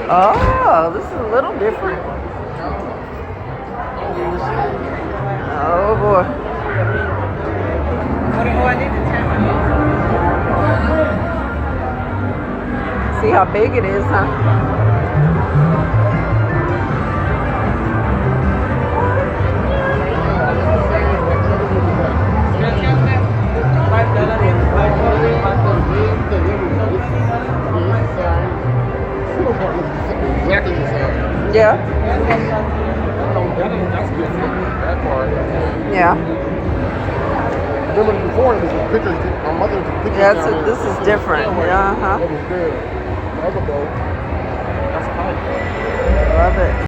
Oh, this is a little different. Oh boy. See how big it is, huh? Exactly the same. Yeah. That's good. That part. Yeah. Remember before it was a pictures. My mother was pictures. Yeah, so this is different. Yeah, That was good. That was dope. That's tight. Love it.